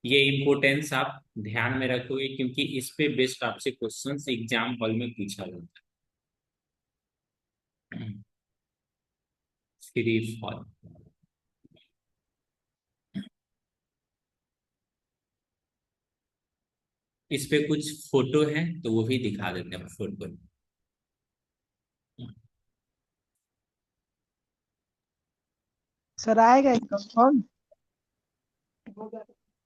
ये इम्पोर्टेंस आप ध्यान में रखोगे क्योंकि इस पे बेस्ड आपसे क्वेश्चंस एग्जाम हॉल में पूछा जाता है। Free fall. इस पे कुछ फोटो है तो वो भी दिखा देते हैं फोटो। सर आएगा एक कौन।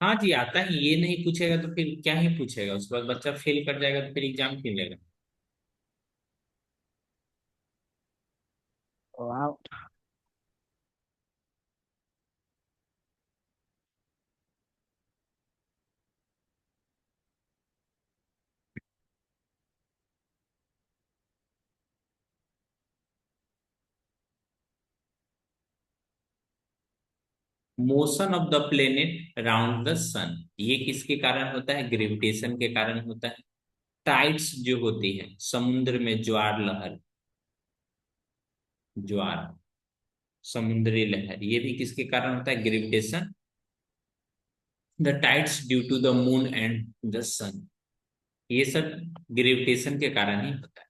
हाँ जी आता है, ये नहीं पूछेगा तो फिर क्या ही पूछेगा, उसके बाद बच्चा फेल कर जाएगा तो फिर एग्जाम क्यों लेगा। वाह। Motion of the planet around the sun, ये किसके कारण होता है, ग्रेविटेशन के कारण होता है। टाइड्स जो होती है समुद्र में ज्वार लहर, ज्वार, समुद्री लहर, ये भी किसके कारण होता है, gravitation. The tides due to the moon and the sun, ये सब ग्रेविटेशन के कारण ही होता है।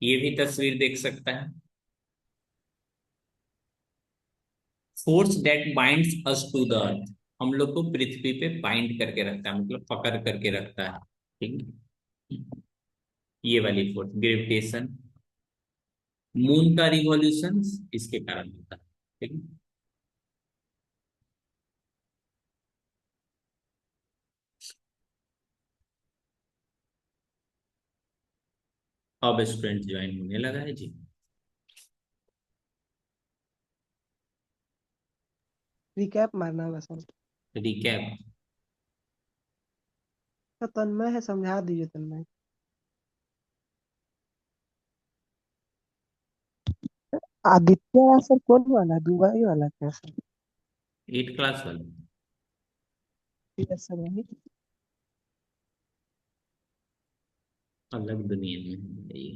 ये भी तस्वीर देख सकता है। Force that binds us to the earth, हम लोग को पृथ्वी पे बाइंड करके रखता है, मतलब पकड़ करके रखता है। ठीक है, ये वाली फोर्स ग्रेविटेशन। मून का रिवॉल्यूशन इसके कारण होता है। ठीक है। अब स्टूडेंट ज्वाइन होने लगा है जी। रिकैप मारना होगा सर। रिकैप। तो तन्मय है, समझा दीजिए तन्मय। आदित्य सर कौन वाला, दुबई वाला क्या सर। 8 क्लास वाले। यस सर वही। अलग दुनिया में है ये।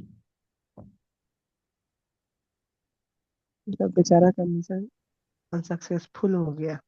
मतलब बेचारा का मिशन अनसक्सेसफुल हो गया।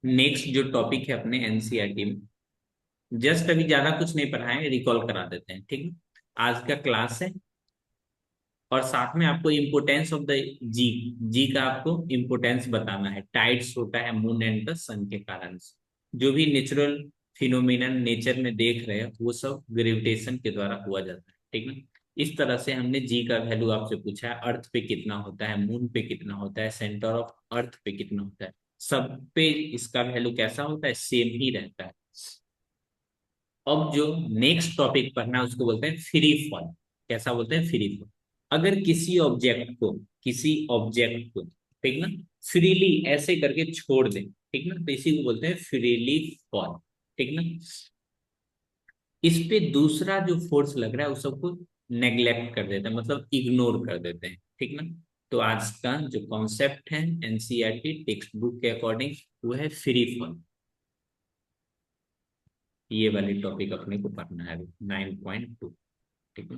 नेक्स्ट जो टॉपिक है अपने एनसीईआरटी में, जस्ट अभी ज्यादा कुछ नहीं पढ़ाए, रिकॉल करा देते हैं, ठीक है। आज का क्लास है और साथ में आपको इम्पोर्टेंस ऑफ द जी, जी का आपको इम्पोर्टेंस बताना है। टाइड्स होता है मून एंड द सन के कारण से। जो भी नेचुरल फिनोमिनन नेचर में देख रहे हैं वो सब ग्रेविटेशन के द्वारा हुआ जाता है, ठीक है। इस तरह से हमने जी का वैल्यू आपसे पूछा है, अर्थ पे कितना होता है, मून पे कितना होता है, सेंटर ऑफ अर्थ पे कितना होता है, सब पे इसका वैल्यू कैसा होता है, सेम ही रहता है। अब जो नेक्स्ट टॉपिक पढ़ना है उसको बोलते हैं फ्री फॉल। कैसा बोलते हैं, फ्री फॉल। अगर किसी ऑब्जेक्ट को ठीक ना, फ्रीली ऐसे करके छोड़ दें, ठीक ना, तो इसी को बोलते हैं फ्रीली फॉल। ठीक ना। इस पे दूसरा जो फोर्स लग रहा है उस सबको नेग्लेक्ट कर देते हैं, मतलब इग्नोर कर देते हैं, ठीक ना। तो आज का जो कॉन्सेप्ट है एनसीईआरटी टेक्स्ट बुक के अकॉर्डिंग वो है फ्री फॉल। ये वाली टॉपिक अपने को पढ़ना है अभी 9.2। ठीक है।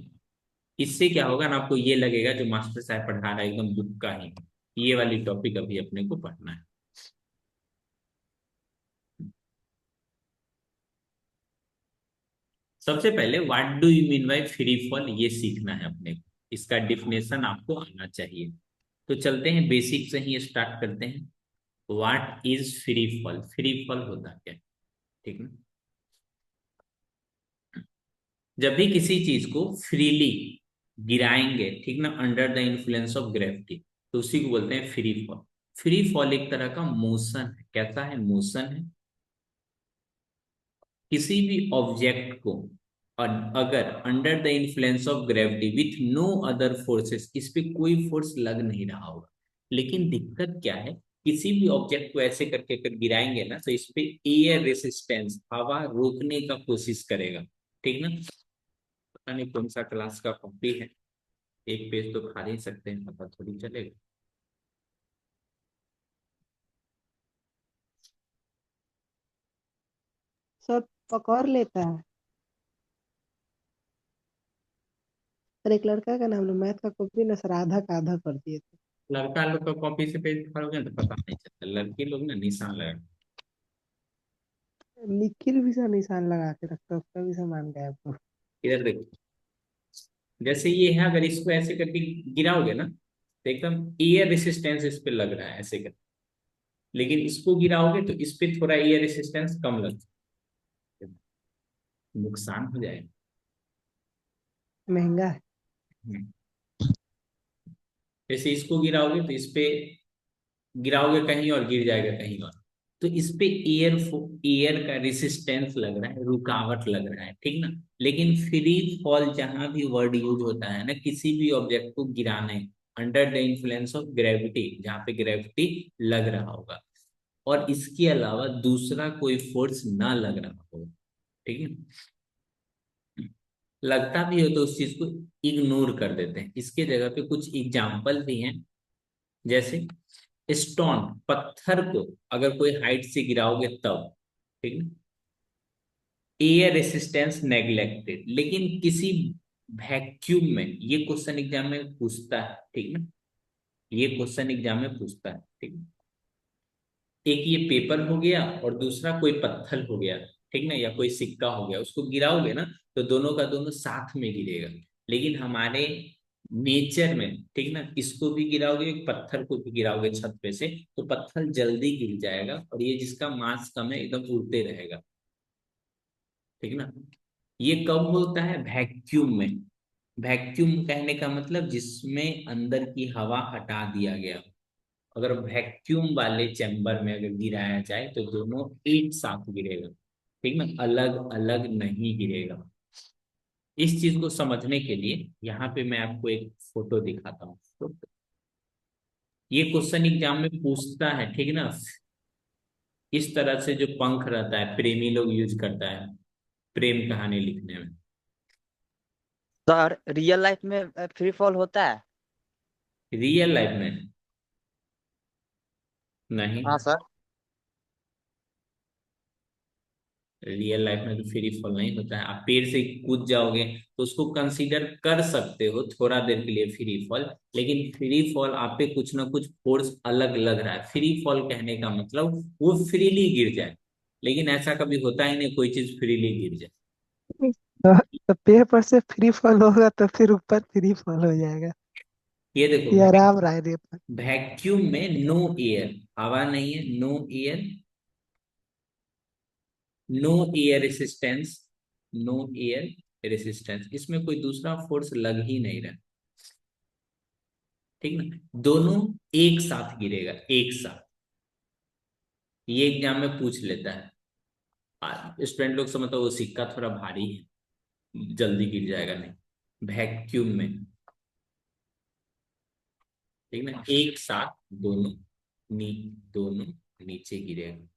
इससे क्या होगा ना, आपको ये लगेगा जो मास्टर साहब पढ़ा रहा है एकदम बुक का ही। ये वाली टॉपिक अभी अपने को पढ़ना है। सबसे पहले what do you mean by free fall, ये सीखना है अपने को। इसका डिफिनेशन आपको आना चाहिए। तो चलते हैं बेसिक से ही स्टार्ट करते हैं। What is free fall, free fall होता क्या है, ठीक है। जब भी किसी चीज को फ्रीली गिराएंगे, ठीक ना, under the influence of gravity, तो उसी को बोलते हैं फ्री फॉल। फ्री फॉल एक तरह का मोशन है। कैसा है, मोशन है। किसी भी ऑब्जेक्ट को और अगर under the influence of gravity with no other forces, इस पे कोई फोर्स लग नहीं रहा होगा। लेकिन दिक्कत क्या है, किसी भी ऑब्जेक्ट को ऐसे करके अगर गिराएंगे ना तो इस पे एयर रेसिस्टेंस, हवा रोकने का कोशिश करेगा। ठीक ना। पता नहीं कौन सा क्लास का कॉपी है, एक पेज तो खा नहीं सकते हैं, पता थोड़ी चलेगा। सब पकड़ लेता है। और एक लड़का का नाम लो, मैथ का कॉपी ना सर आधा का आधा कर दिए थे। लड़का लोग का कॉपी से पेज फाड़ोगे तो पता नहीं चलता, लड़की लोग ना निशान लगा। निखिल भी सा निशान लगा के रखता है, उसका भी सामान गायब हो। इधर देखो, जैसे ये है, अगर इसको ऐसे करके गिराओगे ना तो एकदम एयर रेसिस्टेंस इस पे लग रहा है ऐसे करके। लेकिन इसको गिराओगे तो इस पे थोड़ा एयर रेसिस्टेंस कम लग, नुकसान हो जाएगा। महंगा है। हम्म। जैसे इसको गिराओगे तो इस पे गिराओगे कहीं और गिर जाएगा कहीं और, तो इस पे एयर का रेसिस्टेंस लग रहा है, रुकावट लग रहा है। ठीक ना। लेकिन फ्री फॉल जहां भी वर्ड यूज होता है ना किसी भी ऑब्जेक्ट को गिराने, under the influence of gravity, जहां पे ग्रेविटी लग रहा होगा और इसके अलावा दूसरा कोई फोर्स ना लग रहा हो। ठीक है। लगता भी हो तो उस चीज को इग्नोर कर देते हैं। इसके जगह पे कुछ एग्जाम्पल भी हैं, जैसे स्टोन, पत्थर को अगर कोई हाइट से गिराओगे तब, ठीक है, एयर रेसिस्टेंस नेग्लेक्टेड। लेकिन किसी वैक्यूम में, ये क्वेश्चन एग्जाम में पूछता है। ठीक ना। ये क्वेश्चन एग्जाम में पूछता है। ठीक है? एक ये पेपर हो गया और दूसरा कोई पत्थर हो गया। ठीक ना, या कोई सिक्का हो गया, उसको गिराओगे ना तो दोनों का दोनों साथ में गिरेगा। लेकिन हमारे नेचर में, ठीक ना, इसको भी गिराओगे पत्थर को भी गिराओगे छत पे से तो पत्थर जल्दी गिर जाएगा और ये जिसका मास कम है एकदम उड़ते रहेगा। ठीक ना। ये कब होता है, वैक्यूम में। वैक्यूम कहने का मतलब जिसमें अंदर की हवा हटा दिया गया। अगर वैक्यूम वाले चैम्बर में अगर गिराया जाए तो दोनों एक साथ गिरेगा। ठीक ना, अलग अलग नहीं गिरेगा। इस चीज को समझने के लिए यहाँ पे मैं आपको एक फोटो दिखाता हूँ। तो ये क्वेश्चन एग्जाम में पूछता है। ठीक ना। इस तरह से जो पंख रहता है, प्रेमी लोग यूज करता है प्रेम कहानी लिखने में। सर रियल लाइफ में फ्री फॉल होता है? रियल लाइफ में नहीं। हाँ सर। रियल लाइफ में तो फ्री फॉल नहीं होता है। आप पेड़ से कूद जाओगे तो उसको कंसीडर कर सकते हो थोड़ा देर के लिए फ्री फॉल। लेकिन फ्री फॉल आप पे कुछ ना कुछ फोर्स अलग लग रहा है। फ्री फॉल कहने का मतलब वो फ्रीली गिर जाए, लेकिन ऐसा कभी होता ही नहीं कोई चीज फ्रीली गिर जाए। तो, तो पेपर से फ्री फॉल होगा तो फिर ऊपर फ्री फॉल हो जाएगा। ये देखो, ये आराम रहा है रे पर। वैक्यूम में नो एयर, हवा नहीं है, no air, no air resistance, no air resistance, इसमें कोई दूसरा फोर्स लग ही नहीं रहा। ठीक ना। दोनों एक साथ गिरेगा, एक साथ। ये एग्जाम में पूछ लेता है। स्टूडेंट लोग समझता है वो सिक्का थोड़ा भारी है जल्दी गिर जाएगा, नहीं, वैक्यूम में। ठीक ना, एक साथ दोनों नी दोनों नीचे गिरेगा।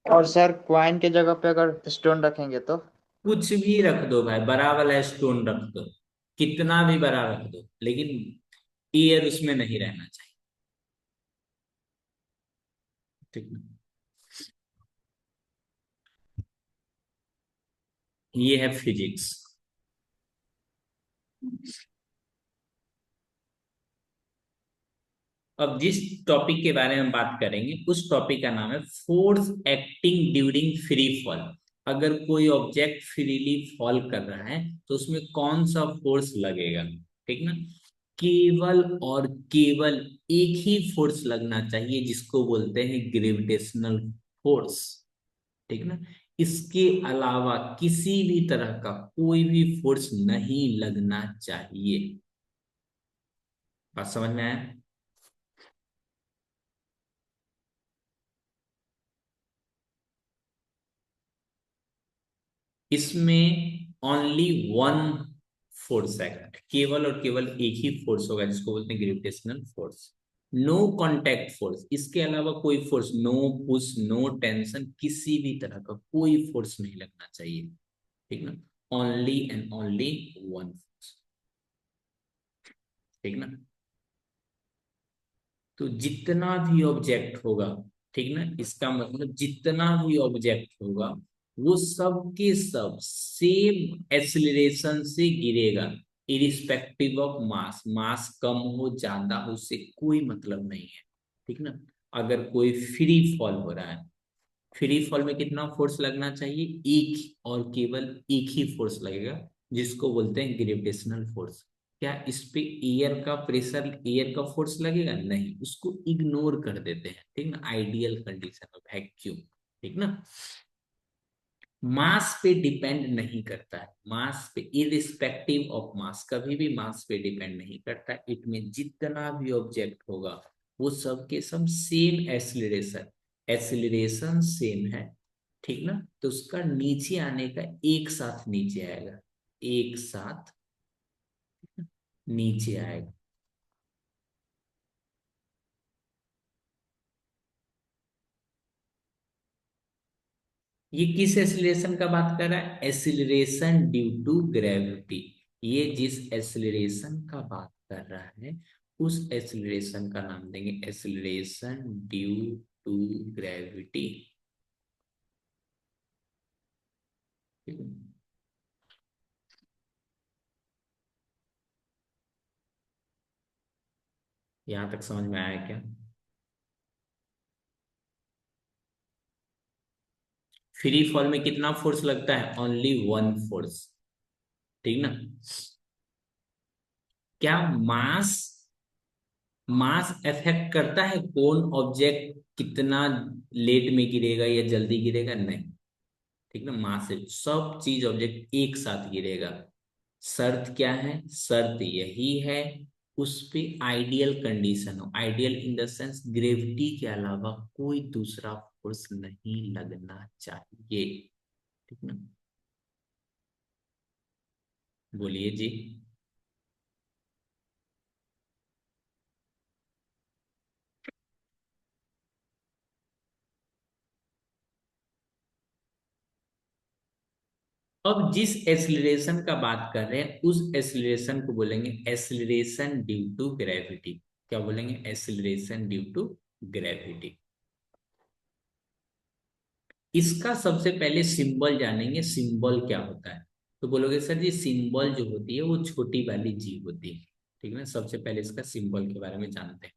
और सर क्वाइन के जगह पे अगर स्टोन रखेंगे तो? कुछ भी रख दो भाई, बड़ा वाला स्टोन रख दो, कितना भी बड़ा रख दो, लेकिन एयर उसमें नहीं रहना चाहिए। ठीक ना। ये है फिजिक्स। अब जिस टॉपिक के बारे में बात करेंगे उस टॉपिक का नाम है force acting during free fall. अगर कोई ऑब्जेक्ट फ्रीली फॉल कर रहा है तो उसमें कौन सा फोर्स लगेगा। ठीक ना। केवल और केवल एक ही फोर्स लगना चाहिए जिसको बोलते हैं ग्रेविटेशनल फोर्स। ठीक ना। इसके अलावा किसी भी तरह का कोई भी फोर्स नहीं लगना चाहिए। बात समझ में आया। इसमें ओनली वन फोर्स एक्ट, केवल और केवल एक ही फोर्स होगा जिसको बोलते हैं gravitational force. No contact force, इसके अलावा कोई force, no push, no tension, किसी भी तरह का कोई फोर्स नहीं लगना चाहिए, ठीक ना। Only and only one force, ठीक ना। तो जितना भी ऑब्जेक्ट होगा, ठीक ना, इसका मतलब जितना भी ऑब्जेक्ट होगा वो सब के सब सेम एक्सीलरेशन से गिरेगा, इरिस्पेक्टिव ऑफ मास। मास कम हो ज्यादा हो उससे कोई मतलब नहीं है, ठीक ना। अगर कोई फ्री फॉल हो रहा है, फ्री फॉल में कितना फोर्स लगना चाहिए, एक और केवल एक ही फोर्स लगेगा जिसको बोलते हैं ग्रेविटेशनल फोर्स। क्या इस पे एयर का प्रेशर, एयर का फोर्स लगेगा? नहीं, उसको इग्नोर कर देते हैं, ठीक ना, आइडियल कंडीशन में वैक्यूम, ठीक ना। मास पे डिपेंड नहीं करता है, मास पे इरिस्पेक्टिव ऑफ मास, कभी भी मास पे डिपेंड नहीं करता। इट में जितना भी ऑब्जेक्ट होगा वो सब के सब सेम एक्सीलरेशन, एक्सीलरेशन सेम है, ठीक ना। तो उसका नीचे आने का एक साथ नीचे आएगा, एक साथ नीचे आएगा। ये किस एक्सीलरेशन का बात कर रहा है? Acceleration due to gravity. ये जिस एक्सीलरेशन का बात कर रहा है उस एक्सीलरेशन का नाम देंगे एक्सीलरेशन ड्यू टू ग्रेविटी। यहां तक समझ में आया क्या? फ्री फॉल में कितना फोर्स लगता है? ओनली वन फोर्स, ठीक ना। क्या मास, मास अफेक्ट करता है कौन ऑब्जेक्ट कितना लेट में गिरेगा या जल्दी गिरेगा? नहीं, ठीक ना। मास से सब चीज ऑब्जेक्ट एक साथ गिरेगा। शर्त क्या है? शर्त यही है उस पे आइडियल कंडीशन हो, ideal in the sense gravity के अलावा कोई दूसरा फोर्स नहीं लगना चाहिए, ठीक ना। बोलिए जी। अब जिस एक्सीलरेशन का बात कर रहे हैं उस एक्सीलरेशन को बोलेंगे एक्सीलरेशन ड्यू टू ग्रेविटी। क्या बोलेंगे? Acceleration due to gravity. इसका सबसे पहले सिंबल जानेंगे, सिंबल क्या होता है। तो बोलोगे सर जी सिंबल जो होती है वो छोटी वाली जी होती है, ठीक है ना। सबसे पहले इसका सिंबल के बारे में जानते हैं।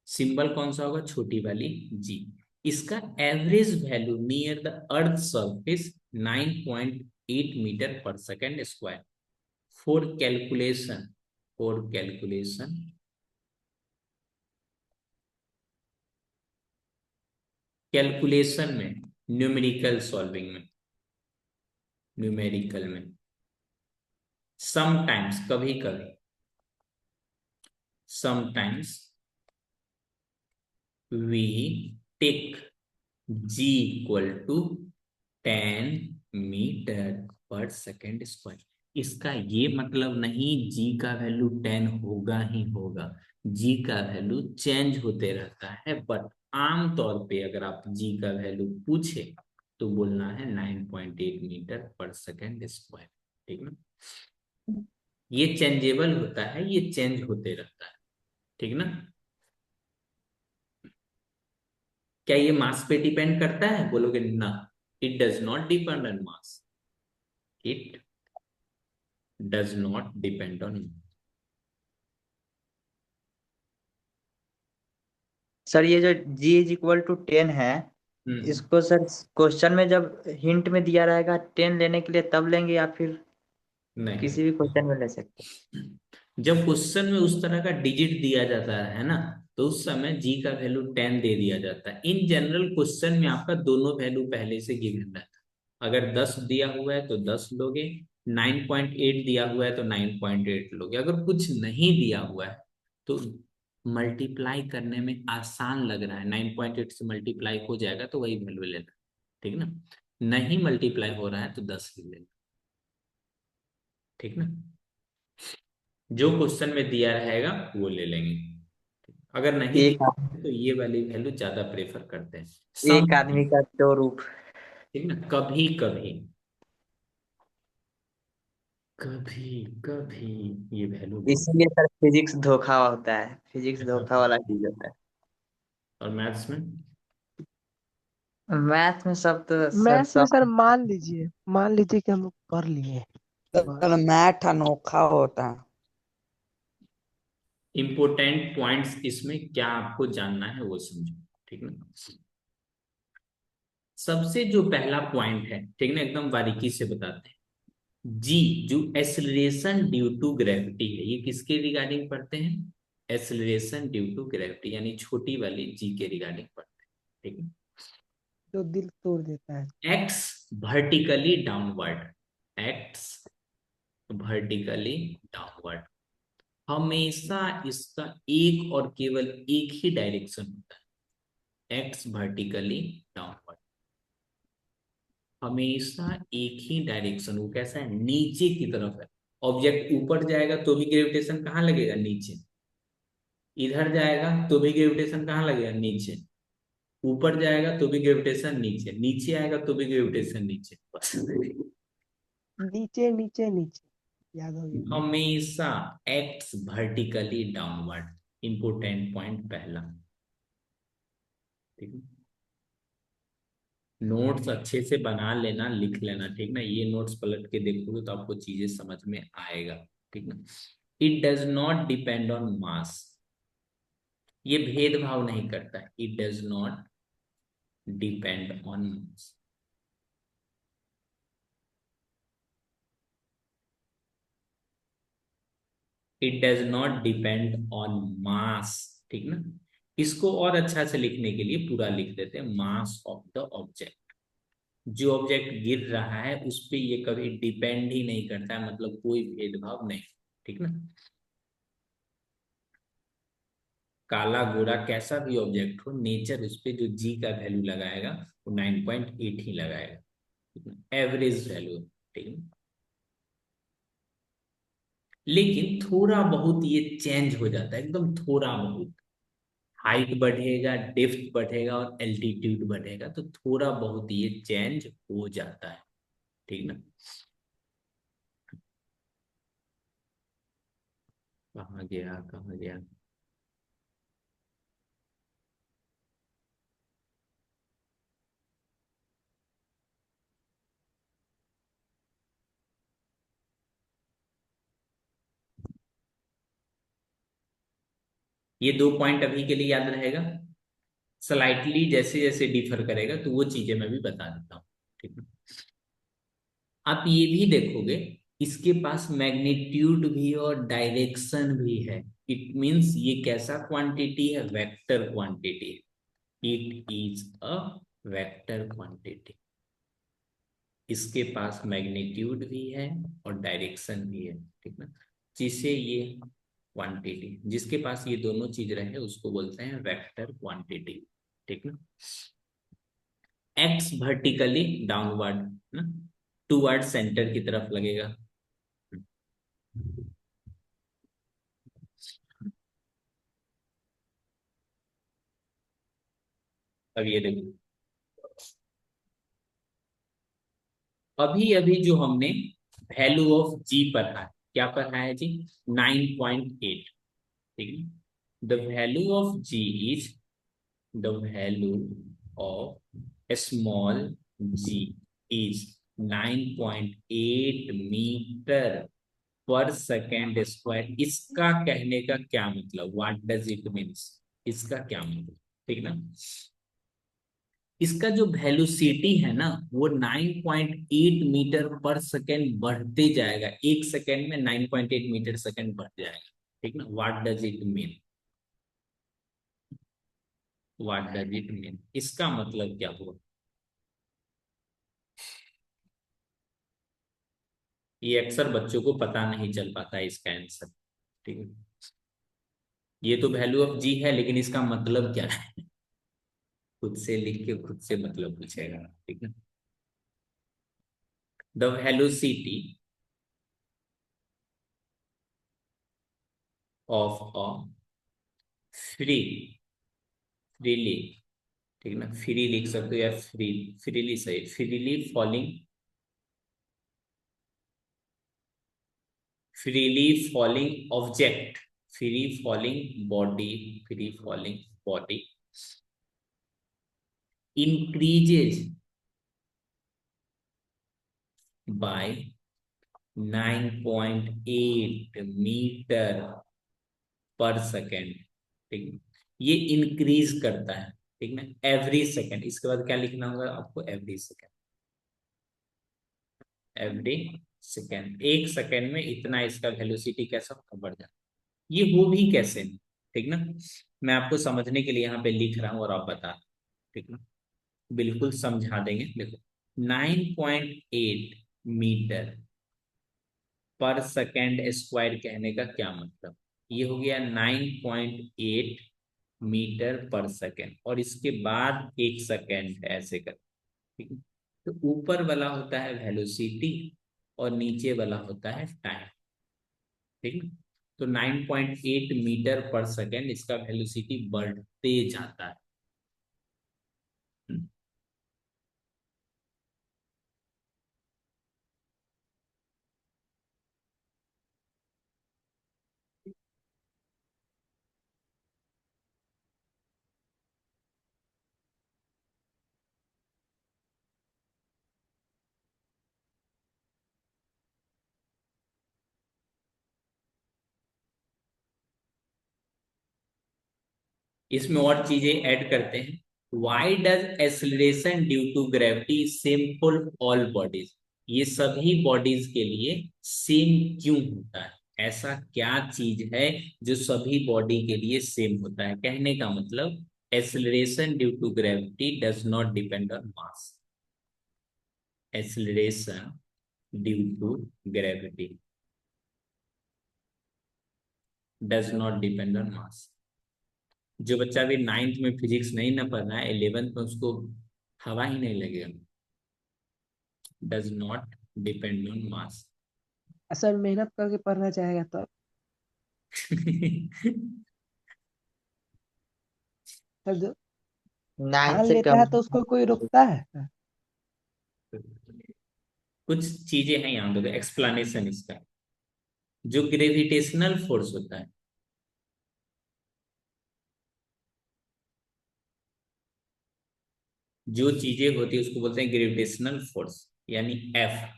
सिंबल कौन सा होगा? छोटी वाली जी। इसका average value near the earth surface 9.8 metre per second square. For calculation, for calculation, calculation में, न्यूमेरिकल सॉल्विंग में, न्यूमेरिकल में समटाइम्स, कभी कभी, sometimes we take g equal to 10 metre per second square. इसका ये मतलब नहीं जी का वैल्यू 10 होगा ही होगा, जी का वैल्यू चेंज होते रहता है, बट आमतौर पे अगर आप जी का वैल्यू पूछे तो बोलना है 9.8 मीटर पर सेकेंड स्क्वायर, ठीक ना। ये चेंजेबल होता है, ये चेंज होते रहता है, ठीक ना। क्या ये मास पे डिपेंड करता है? बोलोगे ना, it does not depend on mass, it does not depend on. Sir ये जो जी इज इक्वल टू 10 है, इसको सर क्वेश्चन में जब हिंट में दिया रहेगा 10 लेने के लिए तब लेंगे या फिर नहीं, किसी भी क्वेश्चन में ले सकते जब क्वेश्चन में उस तरह का डिजिट दिया जाता है ना तो उस समय जी का वैल्यू 10 दे दिया जाता है। इन जनरल क्वेश्चन में आपका दोनों वैल्यू पहले से गिवन रहता है। अगर 10 दिया हुआ है तो 10 लोगे, 9.8 दिया हुआ है तो 9.8 लोगे। अगर कुछ नहीं दिया हुआ है तो मल्टीप्लाई करने में आसान लग रहा है, 9.8 से मल्टीप्लाई हो जाएगा तो वही वैल्यू लेना, ठीक ना। नहीं मल्टीप्लाई हो रहा है तो 10 लिख लेना, ठीक ना। जो क्वेश्चन में दिया रहेगा वो ले लेंगे। अगर नहीं एक दिया है, तो ये वाली वैल्यू ज्यादा प्रेफर करते हैं। एक आदमी समटाइम, का दो रूप। ठीक ना, कभी कभी, कभी कभी ये वैल्यू बहुत। इसीलिए सर फिजिक्स धोखा होता है, फिजिक्स धोखा वाला चीज होता है। और मैथ्स में मैथ में सब तो सर मैथ में सब। सर मान लीजिए कि हम लोग कर लिए। सर मैथ अनोखा होता है। इंपोर्टेंट पॉइंट्स इसमें क्या आपको जानना है वो समझो, ठीक ना। सबसे जो पहला पॉइंट है, ठीक ना, एकदम बारीकी से बताते हैं। जी, जो एसिलरेशन ड्यू टू ग्रेविटी है, ये किसके रिगार्डिंग पढ़ते हैं? एसिलरेशन ड्यू टू ग्रेविटी, यानी छोटी वाली जी के रिगार्डिंग पढ़ते हैं, ठीक है। जो दिल तोड़ देता है। X vertically downward, x vertically downward, हमेशा इसका एक और केवल एक ही डायरेक्शन होता है, एक्स वर्टिकली डाउनवर्ड, हमेशा एक ही डायरेक्शन। वो कैसा है? नीचे की तरफ है। ऑब्जेक्ट ऊपर जाएगा तो भी ग्रेविटेशन कहाँ लगेगा? नीचे। इधर जाएगा तो भी ग्रेविटेशन कहाँ लगेगा? नीचे। ऊपर जाएगा तो भी ग्रेविटेशन नीचे, नीचे आएगा तो भी ग्रेविटेशन नीचे, बस। नीचे नीचे नीचे, याद हो गया। हमेशा x vertically downward, important point पहला, ठीक है। नोट्स अच्छे से बना लेना, लिख लेना, ठीक ना। ये नोट्स पलट के देखोगे तो आपको चीजें समझ में आएगा, ठीक ना। It does not depend on मास, ये भेदभाव नहीं करता, it does not depend on mass. It does not depend on मास, ठीक ना। इसको और अच्छा से लिखने के लिए पूरा लिख देते हैं, मास ऑफ द ऑब्जेक्ट। जो ऑब्जेक्ट गिर रहा है उस पे ये कभी डिपेंड ही नहीं करता है, मतलब कोई भेदभाव नहीं, ठीक ना। काला गोरा कैसा भी ऑब्जेक्ट हो, नेचर उस पे जो जी का वैल्यू लगाएगा वो 9.8 ही लगाएगा, एवरेज वैल्यू, ठीक है। लेकिन थोड़ा बहुत ये चेंज हो जाता है, एकदम थोड़ा बहुत। हाइट बढ़ेगा, डेप्थ बढ़ेगा और एल्टीट्यूड बढ़ेगा, तो थोड़ा बहुत ये चेंज हो जाता है, ठीक ना। कहाँ गया, कहाँ गया? ये दो पॉइंट अभी के लिए याद रहेगा। स्लाइटली जैसे जैसे डिफर करेगा तो वो चीजें मैं भी बता देता हूँ, ठीक है। आप ये भी देखोगे, इसके पास मैग्नीट्यूड भी और डायरेक्शन भी है। इट मींस ये कैसा क्वांटिटी है? वेक्टर क्वांटिटी है। It is a vector quantity. इसके पास मैग्नीट्यूड भी है और डायरेक्शन भी है, ठीक ना। जिसे ये क्वांटिटी, जिसके पास ये दोनों चीज रहे उसको बोलते हैं वेक्टर क्वांटिटी, ठीक ना। एक्स वर्टिकली डाउनवर्ड ना, टूवर्ड सेंटर की तरफ लगेगा। अब ये देखो, अभी अभी जो हमने वैल्यू ऑफ जी पढ़ा है, क्या पढ़ा है जी? 9.8, ठीक है। The value of g is, the value of small g is 9.8 metre per second square. इसका कहने का क्या मतलब? What does it means? इसका क्या मतलब, ठीक ना। इसका जो वेलोसिटी है ना, वो 9.8 मीटर पर सेकेंड बढ़ते जाएगा, एक सेकेंड में 9.8 मीटर सेकेंड बढ़ जाएगा, ठीक ना। What does it mean? What does it mean, इसका मतलब क्या हुआ? ये अक्सर बच्चों को पता नहीं चल पाता है इसका आंसर, ठीक है। ये तो वैल्यू ऑफ जी है, लेकिन इसका मतलब क्या है? खुद से लिख के खुद से मतलब पूछेगा, ठीक है। The velocity of a free freely, ठीक ना, फ्री लिख सकते हो या फ्रीली सही, freely falling object, free falling body increases by 9.8 metre per second, ठीक है, ये इंक्रीज करता है, ठीक ना, एवरी सेकेंड। इसके बाद क्या लिखना होगा आपको, एवरी सेकेंड, एक सेकेंड में इतना इसका वेलोसिटी कैसा बढ़ जाता है। ये हो भी कैसे, ठीक ना, मैं आपको समझने के लिए यहाँ पे लिख रहा हूँ और आप बता, ठीक ना, बिल्कुल समझा देंगे। देखो 9.8 मीटर पर सेकेंड स्क्वायर कहने का क्या मतलब, ये हो गया 9.8 मीटर पर सेकेंड, और इसके बाद एक सेकेंड है, ऐसे कर, ठीक है। तो ऊपर वाला होता है वेलोसिटी और नीचे वाला होता है टाइम, ठीक है। तो 9.8 मीटर पर सेकेंड इसका वेलोसिटी बढ़ते जाता है। इसमें और चीजें ऐड करते हैं। Why does acceleration due to gravity same for all bodies, ये सभी बॉडीज के लिए सेम क्यों होता है, ऐसा क्या चीज है जो सभी बॉडी के लिए सेम होता है। कहने का मतलब acceleration due to gravity does not depend on mass, acceleration due to gravity does not depend on mass. जो बच्चा अभी 9th में फिजिक्स नहीं ना पढ़ रहा है, 11th में उसको हवा ही नहीं लगेगा। डज नॉट डिपेंड ऑन मास। असल मेहनत करके पढ़ना चाहेगा तो सर जो 9 ठान से लेता कम। है तो उसको कोई रोकता है। कुछ चीजें हैं यहाँ देखो, एक्सप्लेनेशन इसका। जो ग्रेविटेशनल फोर्स होता है, जो चीजें होती है उसको बोलते हैं ग्रेविटेशनल फोर्स, यानी एफ।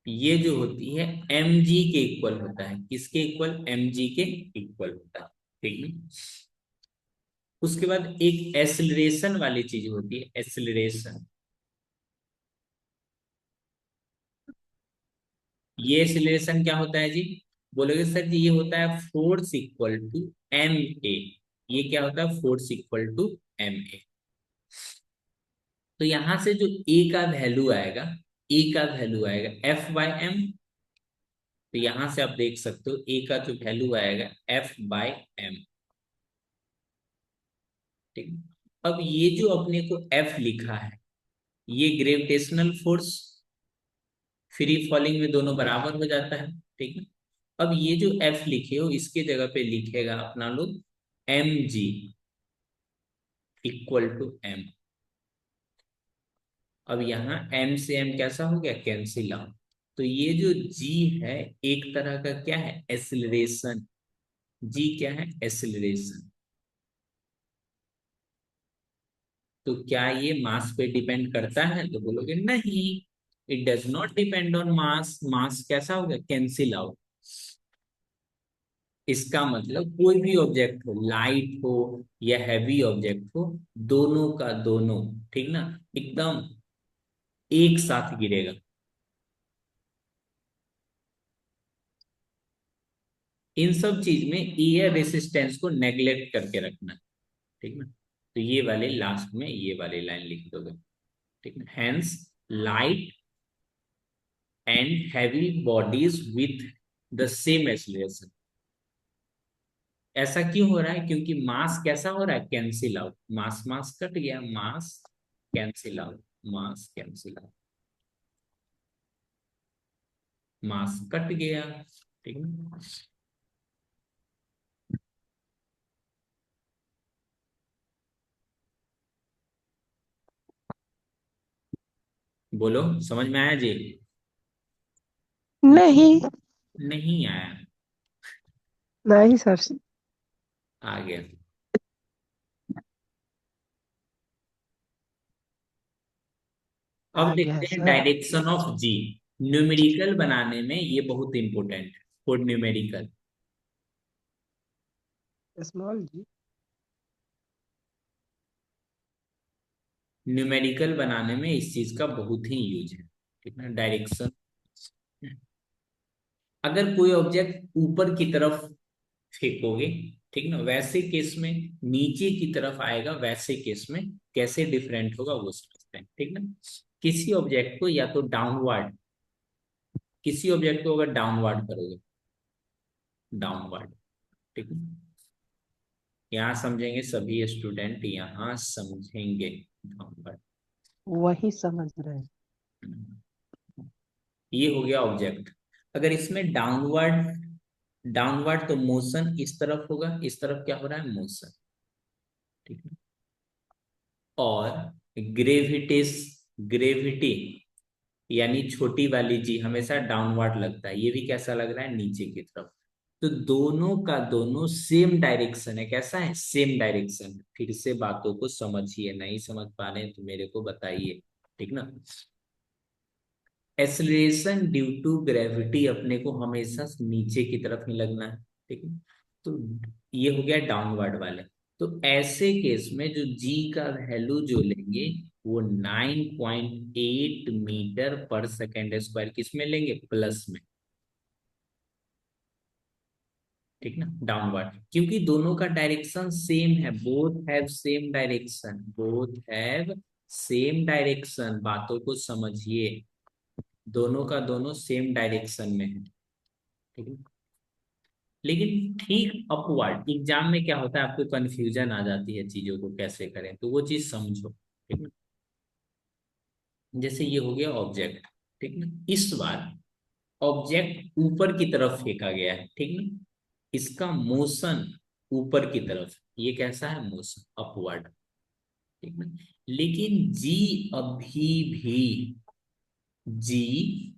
ये जो होती है mg के इक्वल होता है, किसके इक्वल, mg के इक्वल होता है, ठीक है। उसके बाद एक एसिलरेशन वाली चीज होती है, एसिलरेशन। ये एसिलरेशन क्या होता है जी, बोलोगे सर जी ये होता है force equal to m a. ये क्या होता है, force equal to m a. तो यहां से जो ए का वैल्यू आएगा, ए का वैल्यू आएगा एफ बाई एम। तो यहां से आप देख सकते हो ए का जो वैल्यू आएगा एफ बाई एम, ठीक। अब ये जो अपने को एफ लिखा है, ये ग्रेविटेशनल फोर्स, फ्री फॉलिंग में दोनों बराबर हो जाता है, ठीक है। अब ये जो एफ लिखे हो इसके जगह पे लिखेगा अपना लोग m g equal to m. अब यहाँ एम से एम कैसा हो गया, कैंसिल आउट। तो ये जो जी है एक तरह का क्या है, एसिलरेशन। जी क्या है, एसिलरेशन। तो क्या ये मास पे डिपेंड करता है, तो बोलोगे नहीं, it does not depend on mass. Mass कैसा होगा, कैंसिल आउट। इसका मतलब कोई भी ऑब्जेक्ट हो, लाइट हो या हैवी ऑब्जेक्ट हो, दोनों का दोनों, ठीक ना, एकदम एक साथ गिरेगा। इन सब चीज में एयर रेसिस्टेंस को नेग्लेक्ट करके रखना, ठीक ना। तो ये वाले लास्ट में ये वाली लाइन लिख दोगे, ठीक है। Hence light and heavy bodies with the same acceleration. ऐसा क्यों हो रहा है, क्योंकि मास कैसा हो रहा है, कैंसिल आउट। मास मास कट गया, मास कैंसिल आउट। मास कैंसिल, मास कट गया, ठीक है। बोलो, समझ में आया जी? नहीं। नहीं आया? नहीं सर। आ गया। अब आ गया देखते हैं sir. Direction of g. Numerical बनाने में ये बहुत इंपॉर्टेंट है, for numerical. Small g. Numerical बनाने में इस चीज का बहुत ही यूज है, ठीक है, डायरेक्शन। अगर कोई ऑब्जेक्ट ऊपर की तरफ फेंकोगे, ठीक ना, वैसे केस में नीचे की तरफ आएगा, वैसे केस में कैसे डिफरेंट होगा वो समझते हैं, ठीक ना। किसी ऑब्जेक्ट को या तो डाउनवर्ड, किसी ऑब्जेक्ट को अगर डाउनवर्ड करोगे, डाउनवर्ड, ठीक है, यहाँ समझेंगे सभी स्टूडेंट, यहाँ समझेंगे डाउनवर्ड। वही समझ रहे हैं। ये हो गया ऑब्जेक्ट। अगर इसमें डाउनवर्ड, डाउनवर्ड तो मोशन इस तरफ होगा, इस तरफ क्या हो रहा है, मोशन, ठीक है। और ग्रेविटेस, ग्रेविटी यानी छोटी वाली जी हमेशा डाउनवर्ड लगता है, ये भी कैसा लग रहा है, नीचे की तरफ। तो दोनों का दोनों सेम डायरेक्शन है, कैसा है, सेम डायरेक्शन। फिर से बातों को समझिए, नहीं समझ पा रहे हैं तो मेरे को बताइए, ठीक ना। एक्सेलरेशन ड्यू टू ग्रेविटी अपने को हमेशा नीचे की तरफ ही लगना है, ठीक है। तो ये हो गया डाउनवर्ड वाले। तो ऐसे केस में जो जी का वैल्यू जो लेंगे वो 9.8 मीटर पर सेकेंड स्क्वायर किस में लेंगे, प्लस में, ठीक ना, डाउनवर्ड। क्योंकि दोनों का डायरेक्शन सेम है, both have same direction, both have same direction, बातों को समझिए, दोनों का दोनों सेम डायरेक्शन में है, ठीक है। लेकिन ठीक अपवर्ड एग्जाम में क्या होता है, आपको कंफ्यूजन आ जाती है चीजों को कैसे करें, तो वो चीज समझो, ठीक है। जैसे ये हो गया ऑब्जेक्ट, ठीक ना, इस बार ऑब्जेक्ट ऊपर की तरफ फेंका गया है, ठीक ना, इसका मोशन ऊपर की तरफ, ये कैसा है, मोशन अपवर्ड, ठीक ना। लेकिन जी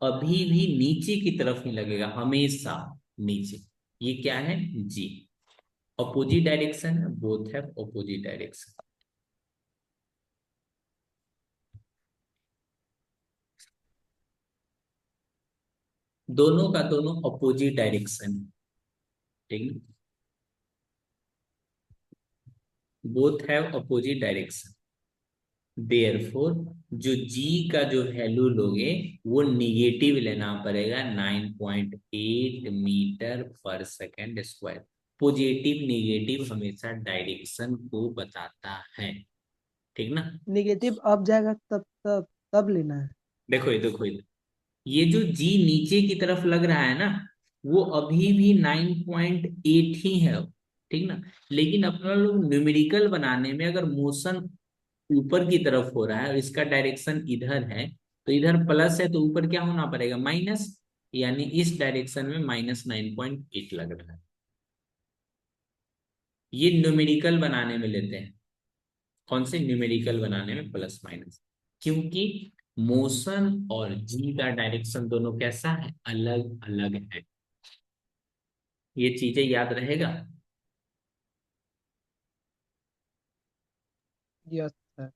अभी भी नीचे की तरफ ही लगेगा, हमेशा नीचे। ये क्या है, जी अपोजिट डायरेक्शन है, बोथ हैव अपोजिट डायरेक्शन। दोनों का दोनों अपोजिट डायरेक्शन है, ठीक है, both have opposite direction. Therefore जो जी का जो वैल्यू लोगे वो निगेटिव लेना पड़ेगा, 9.8 metre per second square. Positive negative हमेशा डायरेक्शन को बताता है, ठीक ना। निगेटिव अब जाएगा तब लेना है। देखो ये, देखो ये जो जी नीचे की तरफ लग रहा है ना, वो अभी भी 9.8 ही है, ठीक ना। लेकिन अपना लोग न्यूमेरिकल बनाने में अगर मोशन ऊपर की तरफ हो रहा है और इसका डायरेक्शन इधर है, तो इधर प्लस है तो ऊपर क्या होना पड़ेगा, माइनस, यानी इस डायरेक्शन में -9.8 लग रहा है। ये न्यूमेरिकल बनाने में लेते हैं, कौन से, न्यूमेरिकल बनाने में प्लस माइनस, क्योंकि मोशन और जी का डायरेक्शन दोनों कैसा है, अलग अलग है। ये चीजें याद रहेगा। Yes sir.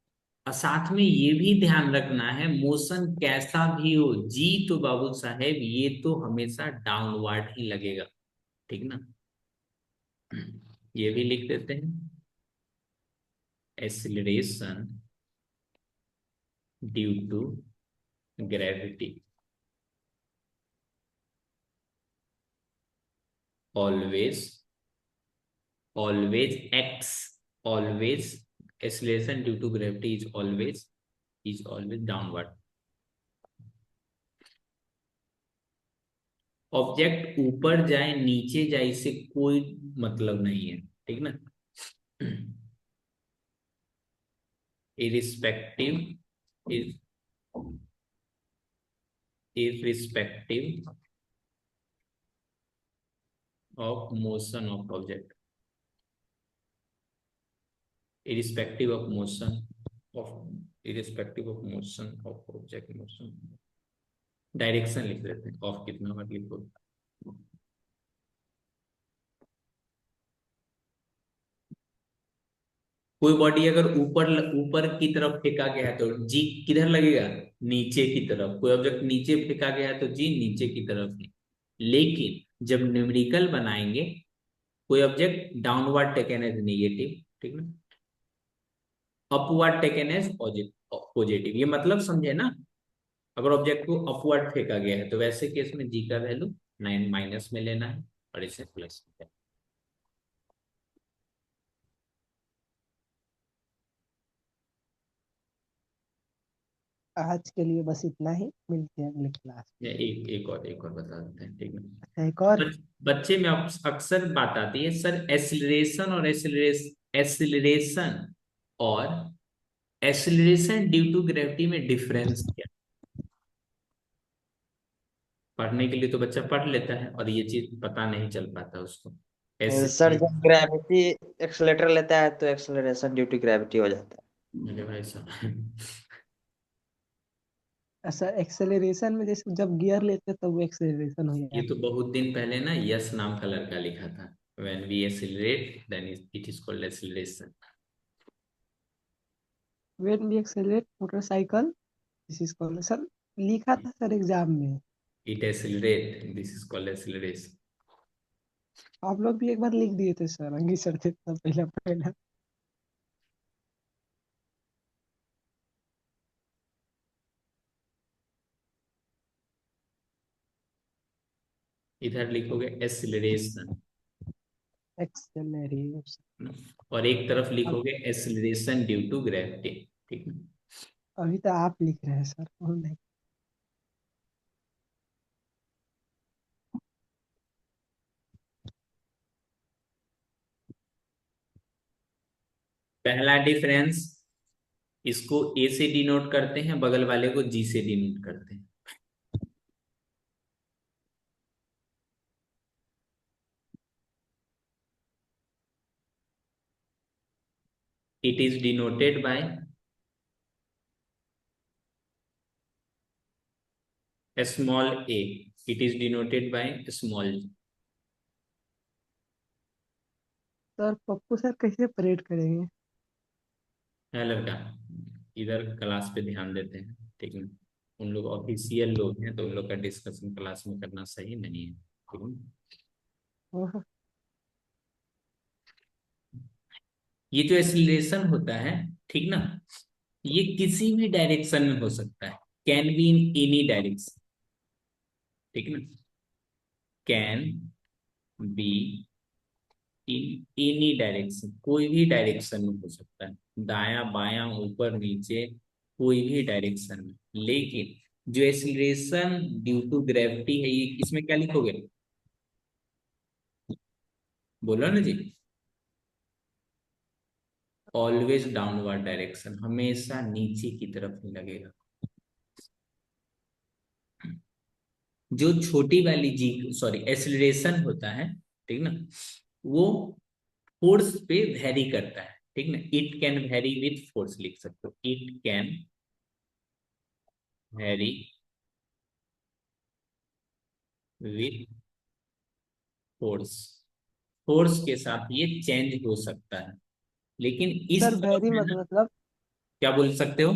और साथ में ये भी ध्यान रखना है, मोशन कैसा भी हो, जी तो बाबू साहेब ये तो हमेशा डाउनवर्ड ही लगेगा, ठीक ना। ये भी लिख देते हैं, acceleration due to gravity always, always x, always acceleration due to gravity is always downward. Object ऊपर जाए नीचे जाए इससे कोई मतलब नहीं है, ठीक ना। Irrespective is irrespective of motion of object, irrespective of motion of irrespective of motion of object motion, direction लिख देते हैं, ऑफ कितना बार लिखो। कोई बॉडी अगर ऊपर ऊपर की तरफ फेंका गया है तो जी किधर लगेगा, नीचे की तरफ। कोई ऑब्जेक्ट नीचे फेंका गया है तो जी नीचे की तरफ है। लेकिन जब न्यूमेरिकल बनाएंगे, कोई object downward taken as negative, ठीक ना, अपवर्ड टेकन एज पॉजिटिव। ये मतलब समझे ना, अगर ऑब्जेक्ट को अपवर्ड फेंका गया है तो वैसे केस में जी का वैल्यू 9 माइनस में लेना है और इसे प्लस में। आज के लिए बस इतना ही, मिलते हैं अगले क्लास में। एक और बता देते हैं, ठीक है। अच्छा, एक और। बच्चे में अक्सर बात आती है, सर एसिलरेशन और एसिलरेशन ड्यू टू ग्रेविटी में डिफरेंस क्या। पढ़ने के लिए तो बच्चा पढ़ लेता है और ये चीज पता नहीं चल पाता उसको। सर जब ग्रेविटी एक्सेलेरेटर लेता है तो एक्सेलरेशन ड्यू टू ग्रेविटी हो जाता है। मेरे भाई साहब, ऐसा एक्सेलरेशन में जैसे जब गियर लेते हैं तब वो एक्सेलरेशन हो जाता ये है। तो बहुत दिन पहले ना यस नाम का लड़का लिखा था, when we accelerate then it is called acceleration. When we accelerate motorcycle, this is called, sir लिखा था सर एग्जाम में। It accelerate, this is called acceleration. आप लोग भी एक बार लिख दिए थे सर, अंगी सर थे तब पहला पहला। इधर लिखोगे acceleration एक्सेलरेशन। और एक तरफ अब लिखोगे acceleration due to gravity, ठीक है। अभी तो आप लिख रहे हैं सर, और नहीं। पहला डिफरेंस, इसको ए से डिनोट करते हैं, बगल वाले को जी से डिनोट करते हैं। It is denoted by a small a. It is denoted by a small g. Sir Pappu sir कैसे परेड करेंगे? है लड़का, इधर क्लास पे ध्यान देते हैं, ठीक है। उन लोग ऑफिशियल लोग हैं तो उन लोग का डिस्कशन क्लास में करना सही नहीं है, ठीक है। ओह, ये जो एक्सीलरेशन होता है, ठीक ना, ये किसी भी डायरेक्शन में हो सकता है, can be in any direction, ठीक ना, can be in any direction, कोई भी डायरेक्शन में हो सकता है, दायां बायां ऊपर नीचे, कोई भी डायरेक्शन में। लेकिन जो एक्सीलरेशन ड्यू टू ग्रेविटी है, ये इसमें क्या लिखोगे, बोलो ना जी, ऑलवेज डाउनवर्ड डायरेक्शन, हमेशा नीचे की तरफ ही लगेगा। जो छोटी वाली जी सॉरी एक्सीलरेशन होता है, ठीक ना, वो फोर्स पे वेरी करता है, ठीक ना। It can very with force लिख सकते हो, it can very with force, force के साथ ये चेंज हो सकता है। लेकिन इस सर तरफ वेरी है ना, मतलब, क्या बोल सकते हो,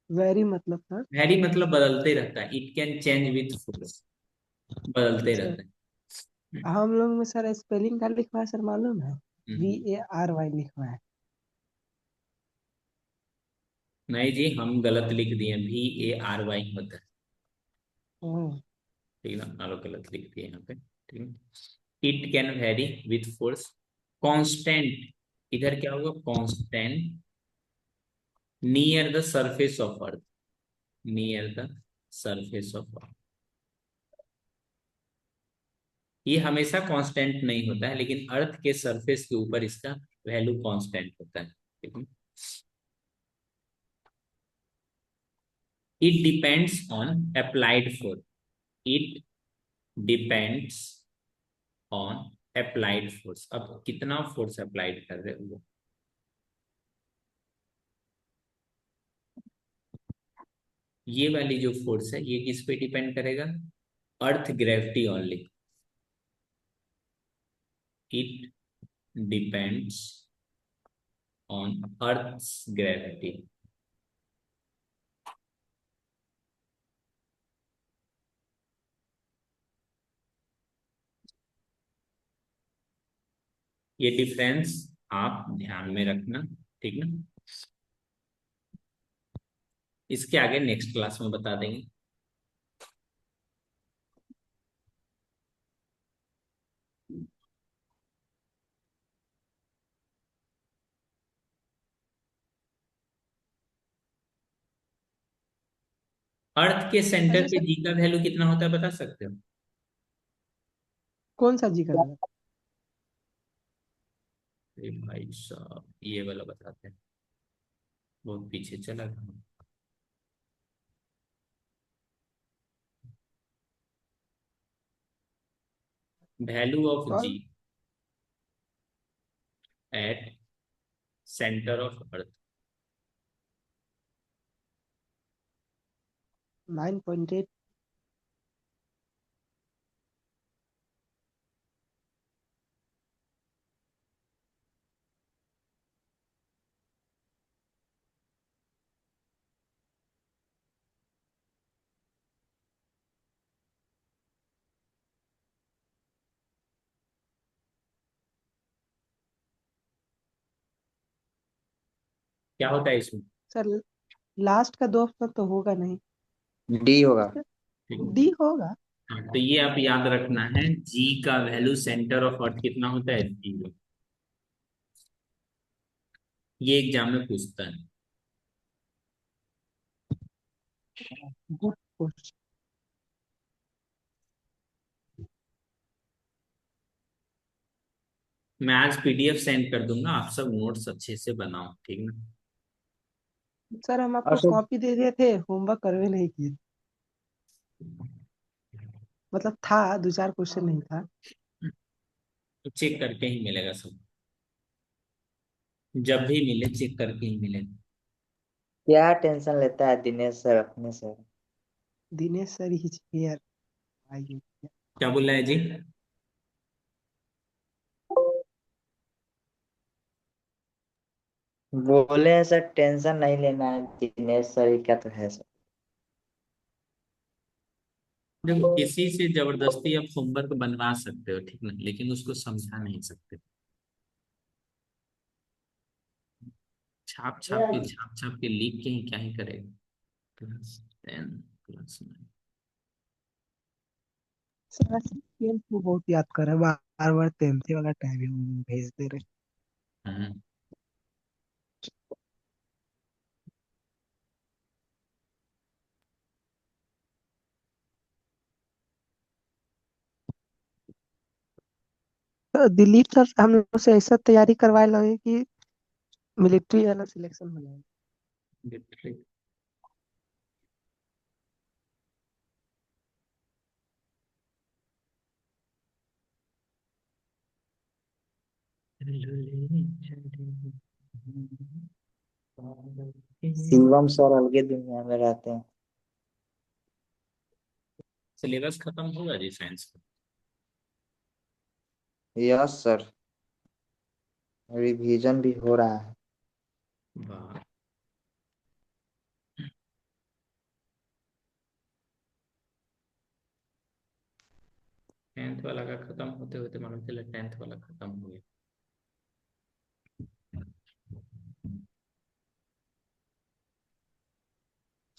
वेरी मतलब सर। वेरी मतलब बदलते रहता है, it can change with force, बदलते अच्छा, रहता है। हम लोग में सर स्पेलिंग का लिखवा है सर, मालूम है? हम्म। VARY लिखवा है। नहीं जी, हम गलत लिख दिए, VARY होता है, ओह, ठीक है ना, गलत लिख दिए यहाँ पे, ठीक है। It can very with force, constant, इधर क्या होगा, constant near the surface of earth, near the surface of earth. ये हमेशा कांस्टेंट नहीं होता है, लेकिन अर्थ के सरफेस के ऊपर इसका वैल्यू कांस्टेंट होता है, ठीक है। It depends on applied force. It depends on applied force. अब कितना फोर्स अप्लाइड कर रहे हो? ये वाली जो फोर्स है ये किस पे डिपेंड करेगा? Earth gravity only. It depends on earth gravity. ये डिफरेंस आप ध्यान में रखना, ठीक ना। इसके आगे नेक्स्ट क्लास में बता देंगे। अर्थ के सेंटर अच्छा पे सर, जी का वैल्यू कितना होता है बता सकते हो? कौन सा जी का था? अरे भाई साहब ये वाला बताते हैं, बहुत पीछे चला गया। वैल्यू ऑफ जी और एट सेंटर ऑफ अर्थ। 9.8। क्या होता है इसमें? सर लास्ट का 2 ऑप्शन तो होगा नहीं। डी होगा। ठीक है। डी होगा। हाँ, तो ये आप याद रखना है, जी का वैल्यू सेंटर ऑफ अर्थ कितना होता है? 0। ये एग्जाम में पूछता है। Good question. मैं आज पीडीएफ सेंड कर दूंगा, आप सब नोट्स अच्छे से बनाओ, ठीक ना। सर हम और आपको सर कॉपी दे दिए थे, होमवर्क करवे नहीं किए। मतलब था, 2-4 क्वेश्चन नहीं था। तो चेक करके ही मिलेगा सब, जब भी मिले चेक करके ही मिलेगा। क्या टेंशन लेता है दिनेश सर अपने से। दिनेश सर ही चाहिए। आइए। क्या बोल रहा है जी? बोले हैं सर टेंशन नहीं लेना है, दिनेश सर ही क्या तो है सर। देखो किसी से जबरदस्ती आप होमवर्क बनवा सकते हो, ठीक ना, लेकिन उसको समझा नहीं सकते। छाप छाप के लिख के ही क्या ही करेगा। +10 +9। सर 10th को बहुत याद कर रहे हैं, बार बार 10th वाला टाइम भेज दे रहे। हाँ। तो दिलीप सर हम लोग से ऐसा तैयारी करवाए लगे कि मिलिट्री वाला सिलेक्शन हो जाए। शिवम सर अलगे दुनिया में रहते हैं। सिलेबस खत्म होगा जी साइंस का? यस सर, रिवीजन भी हो रहा है। वाह। 10th वाला का खत्म होते होते मालूम चला 10th वाला खत्म हो गया।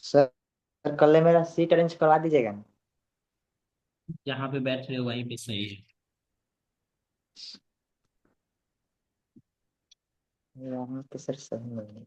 सर कल मेरा सीट अरेंज करवा दीजिएगा ना। जहाँ पे बैठ रहे हो वहीं पे सही है। यहाँ तो सर सही नहीं है।